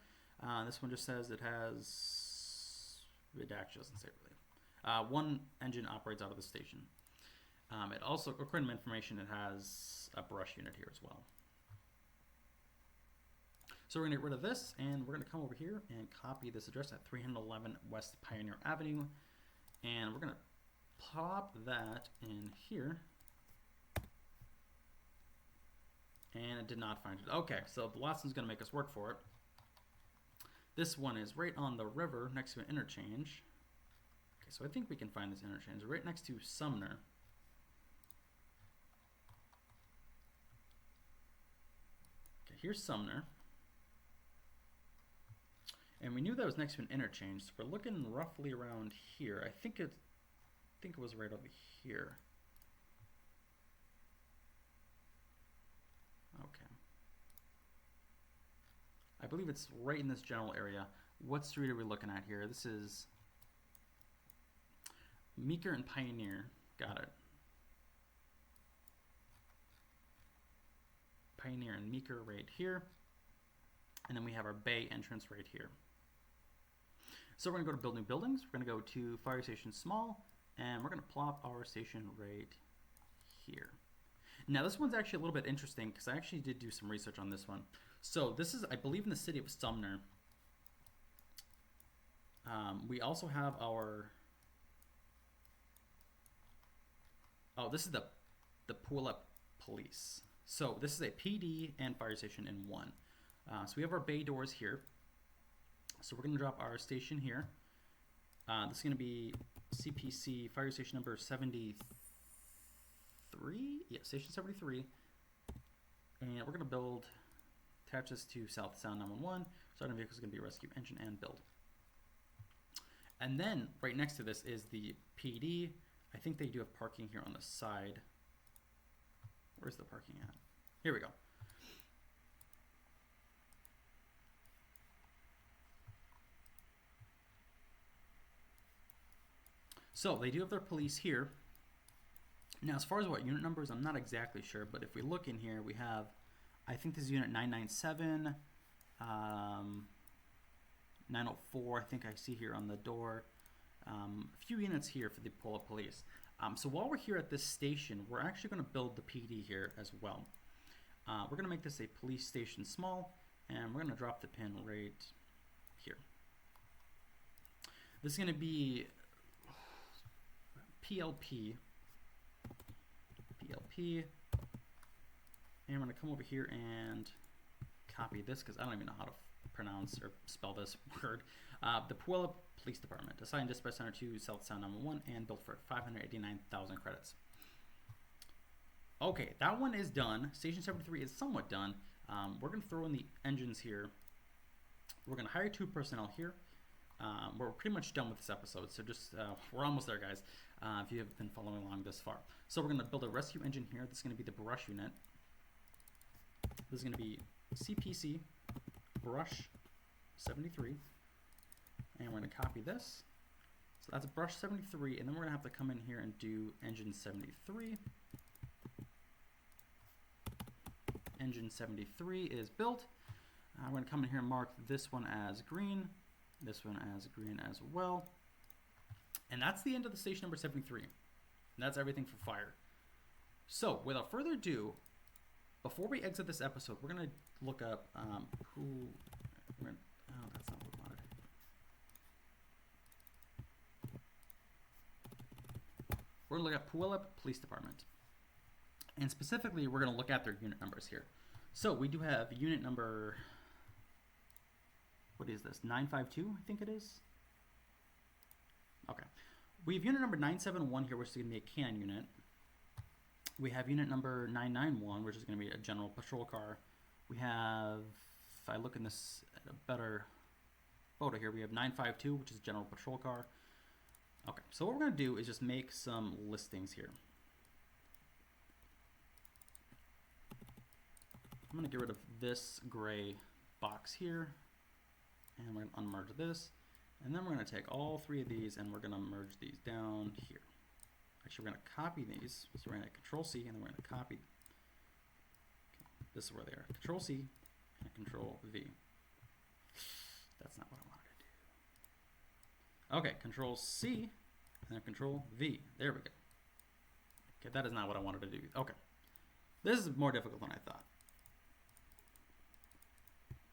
This one just says it has, it actually doesn't say really. 1 engine operates out of the station. It also, according to information, it has a brush unit here as well. So we're going to get rid of this, and we're going to come over here and copy this address at 311 West Pioneer Avenue. And we're going to plop that in here. And it did not find it. Okay, so the last one's going to make us work for it. This one is right on the river next to an interchange. Okay, so I think we can find this interchange. Right next to Sumner. Okay, here's Sumner. And we knew that was next to an interchange, so we're looking roughly around here. I think it was right over here. Okay. I believe it's right in this general area. What street are we looking at here? This is Meeker and Pioneer. Got it. Pioneer and Meeker right here. And then we have our bay entrance right here. So we're going to go to build new buildings. We're going to go to fire station small. And we're going to plop our station right here. Now this one's actually a little bit interesting because I actually did do some research on this one. So this is, I believe, in the city of Sumner. We also have our, this is the Puyallup Police. So this is a PD and fire station in one. So we have our bay doors here. So we're going to drop our station here. This is going to be CPC fire station number 73. Yeah, station 73. And we're going to build, attach this to South Sound 911. Starting vehicle is going to be rescue engine and build. And then right next to this is the PD. I think they do have parking here on the side. Where's the parking at? Here we go. So they do have their police here. Now, as far as what unit numbers, I'm not exactly sure, but if we look in here, we have, I think this is unit 997, 904, I think I see here on the door. A few units here for the Puyallup Police. So while we're here at this station, we're actually going to build the PD here as well. We're going to make this a police station small, and we're going to drop the pin right here. This is going to be PLP, and I'm going to come over here and copy this because I don't even know how to pronounce or spell this word. The Puyallup Police Department, assigned Dispatch Center to South Sound 911 and built for 589,000 credits. Okay, that one is done. Station 73 is somewhat done. We're going to throw in the engines here. We're going to hire 2 personnel here. We're pretty much done with this episode, so just we're almost there, guys, if you have been following along this far. So we're going to build a rescue engine here. This is going to be the brush unit. This is going to be CPC brush 73, and we're going to copy this. So that's brush 73, and then we're going to have to come in here and do engine 73. Engine 73 is built. I'm going to come in here and mark this one as green, this one as green as well. And that's the end of the station number 73. And that's everything for fire. So without further ado, before we exit this episode, we're going to look up oh, that's not what we wanted. We're going to look at Puyallup Police Department. And specifically, we're going to look at their unit numbers here. So we do have unit number, what is this, 952, I think it is? Okay. We have unit number 971 here, which is going to be a canine unit. We have unit number 991, which is going to be a general patrol car. We have, if I look in this at a better photo here, we have 952, which is a general patrol car. Okay, so what we're going to do is just make some listings here. I'm going to get rid of this gray box here, and we're going to unmerge this, and then we're going to take all three of these and we're going to merge these down here. Actually, we're going to copy these, so we're going to Control C, and then we're going to copy. Okay, this is where they are. Control C and Control V. That's not what I wanted to do. Okay, Control C and then Control V. There we go. Okay, that is not what I wanted to do. Okay, this is more difficult than I thought.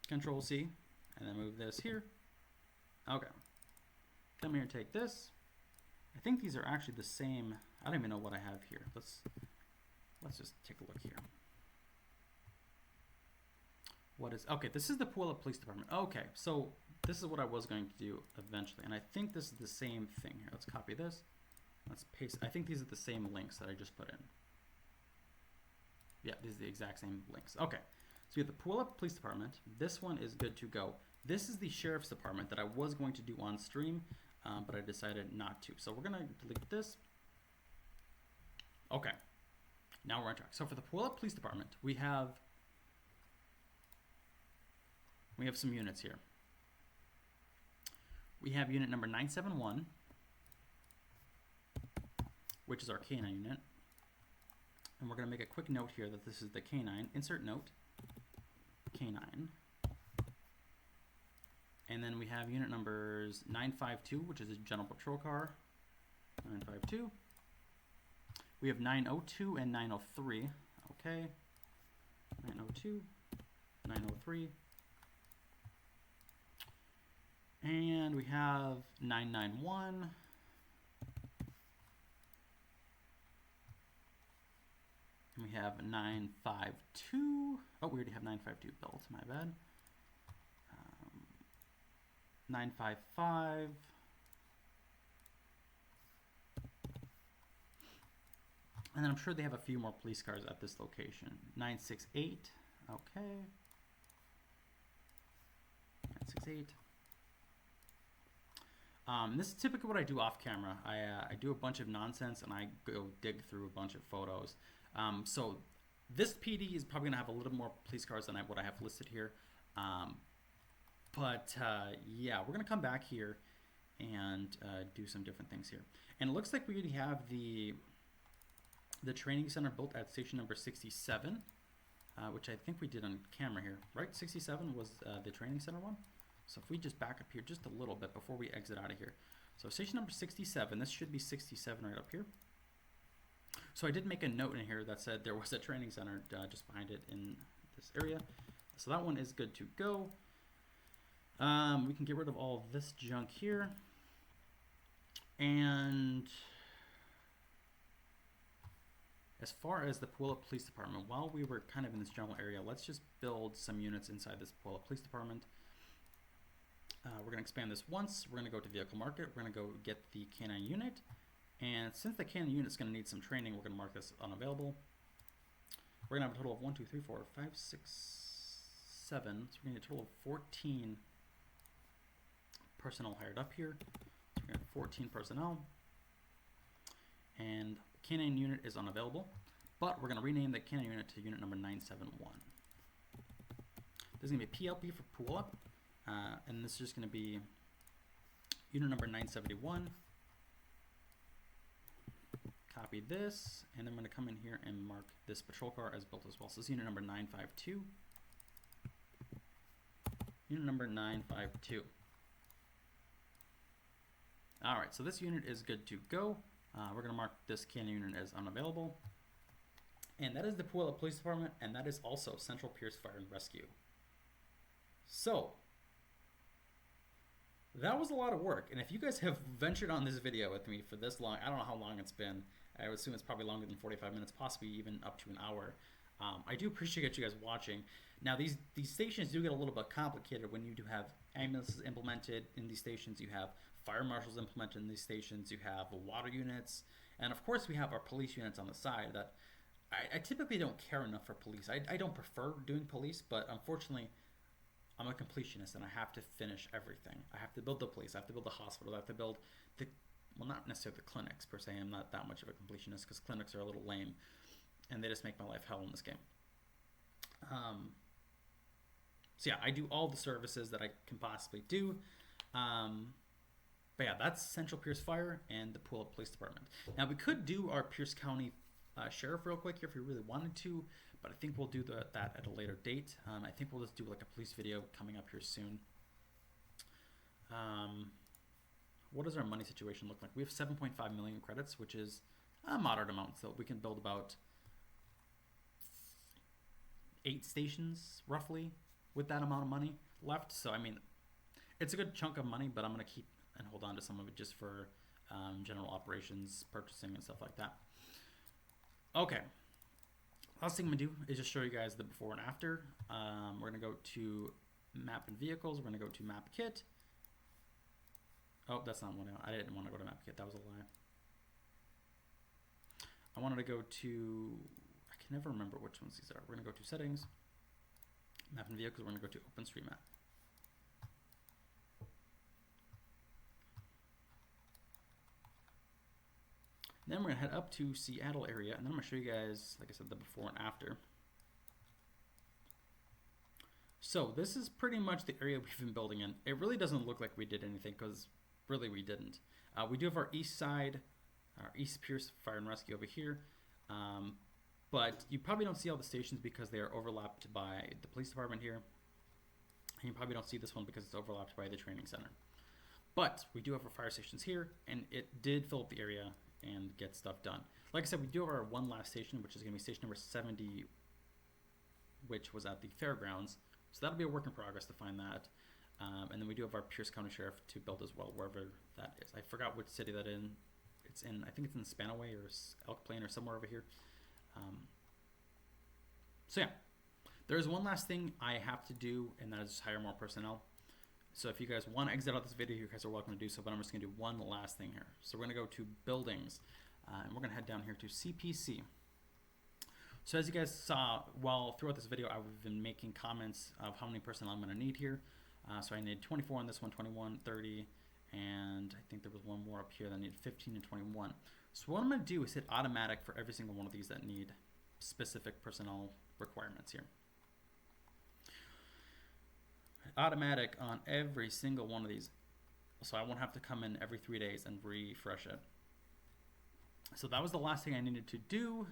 Control C and then move this here. Okay, come here and take this. I think these are actually the same. I don't even know what I have here. Let's just take a look here. What is, okay, this is the Puyallup Police Department. Okay, so this is what I was going to do eventually, and I think this is the same thing here. Let's copy this. Let's paste. I think these are the same links that I just put in. Yeah, these are the exact same links. Okay, so we have the Puyallup Police Department. This one is good to go. This is the Sheriff's Department that I was going to do on stream, but I decided not to. So we're gonna delete this. Okay, now we're on track. So for the Puyallup Police Department, we have some units here. We have unit number 971, which is our canine unit. And we're going to make a quick note here that this is the canine. Insert note, canine. And then we have unit numbers 952, which is a general patrol car. 952. We have 902 and 903. Okay. 902, 903. And we have 991. And we have 952. Oh, we already have 952 built, my bad. 955. And then I'm sure they have a few more police cars at this location. 968. Okay. 968. This is typically what I do off camera. I do a bunch of nonsense and I go dig through a bunch of photos. So this PD is probably going to have a little more police cars than what I have listed here. Yeah, we're going to come back here and do some different things here. And it looks like we already have the training center built at station number 67, which I think we did on camera here, right? 67 was the training center one. So if we just back up here just a little bit before we exit out of here. So station number 67, this should be 67 right up here. So I did make a note in here that said there was a training center just behind it in this area. So that one is good to go. We can get rid of all of this junk here. And as far as the Puyallup Police Department, while we were kind of in this general area, let's just build some units inside this Puyallup Police Department. We're going to expand this once. We're going to go to Vehicle Market. We're going to go get the canine unit. And since the canine unit is going to need some training, we're going to mark this unavailable. We're going to have a total of 1, 2, 3, 4, 5, 6, 7. So we're going to need a total of 14 personnel hired up here. So we're going to have 14 personnel. And canine unit is unavailable. But we're going to rename the canine unit to unit number 971. This is going to be PLP for Puyallup. And this is just going to be unit number 971. Copy this, and I'm going to come in here and mark this patrol car as built as well. So this is unit number 952. Unit number 952. All right, so this unit is good to go. We're going to mark this canine unit as unavailable. And that is the Puyallup Police Department, and that is also Central Pierce Fire and Rescue. So that was a lot of work, and if you guys have ventured on this video with me for this long, I don't know how long it's been. I would assume it's probably longer than 45 minutes, possibly even up to an hour. I do appreciate you guys watching. Now, these stations do get a little bit complicated when you do have ambulances implemented in these stations. You have fire marshals implemented in these stations. You have water units, and of course, we have our police units on the side that I typically don't care enough for police. I don't prefer doing police, but unfortunately, I'm a completionist and I have to finish everything. I have to build the police, I have to build the hospital, I have to build the, well, not necessarily the clinics per se. I'm not that much of a completionist because clinics are a little lame and they just make my life hell in this game. So yeah, I do all the services that I can possibly do. But yeah, that's Central Pierce Fire and the Puyallup Police Department. Now we could do our Pierce County Sheriff real quick here if we really wanted to, but I think we'll do that at a later date. I think we'll just do like a police video coming up here soon. What does our money situation look like? We have 7.5 million credits, which is a moderate amount, so we can build about 8 stations roughly with that amount of money left. So I mean, it's a good chunk of money, but I'm going to keep and hold on to some of it just for general operations, purchasing, and stuff like that. Okay. Last thing I'm going to do is just show you guys the before and after. We're going to go to map and vehicles. We're going to go to map kit. Oh, that's not what I didn't want to go to map kit. That was a lie. I wanted to go to, I can never remember which ones these are. We're going to go to settings, map and vehicles. We're going to go to OpenStreetMap. Then we're going to head up to Seattle area, and then I'm going to show you guys, like I said, the before and after. So this is pretty much the area we've been building in. It really doesn't look like we did anything because really we didn't. We do have our east side, our East Pierce Fire and Rescue over here, but you probably don't see all the stations because they are overlapped by the police department here. And you probably don't see this one because it's overlapped by the training center. But we do have our fire stations here, and it did fill up the area and get stuff done. Like I said, we do have our one last station, which is going to be station number 70, which was at the fairgrounds. So that'll be a work in progress to find that. And then we do have our Pierce County Sheriff to build as well, wherever that is. I forgot which city that it's in. I think it's in Spanaway or Elk Plain or somewhere over here. So yeah, there's one last thing I have to do, and that is just hire more personnel. So if you guys want to exit out this video, you guys are welcome to do so, but I'm just going to do one last thing here. So we're going to go to buildings, and we're going to head down here to CPC. So as you guys saw, throughout this video, I've been making comments of how many personnel I'm going to need here. So I need 24 on this one, 21, 30, and I think there was one more up here that I need 15 and 21. So what I'm going to do is hit automatic for every single one of these that need specific personnel requirements here. Automatic on every single one of these, so I won't have to come in every 3 days and refresh it. So that was the last thing I needed to do.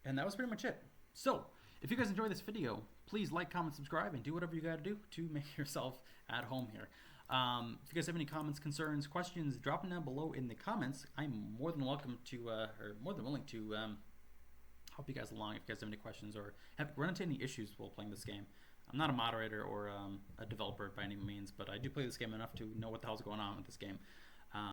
And that was pretty much it. So if you guys enjoyed this video, please like, comment, subscribe, and do whatever you got to do to make yourself at home here. If you guys have any comments, concerns, questions, drop them down below in the comments. I'm more than welcome to, or more than willing to help you guys along if you guys have any questions or run into any issues while playing this game. I'm not a moderator or a developer by any means, but I do play this game enough to know what the hell's going on with this game.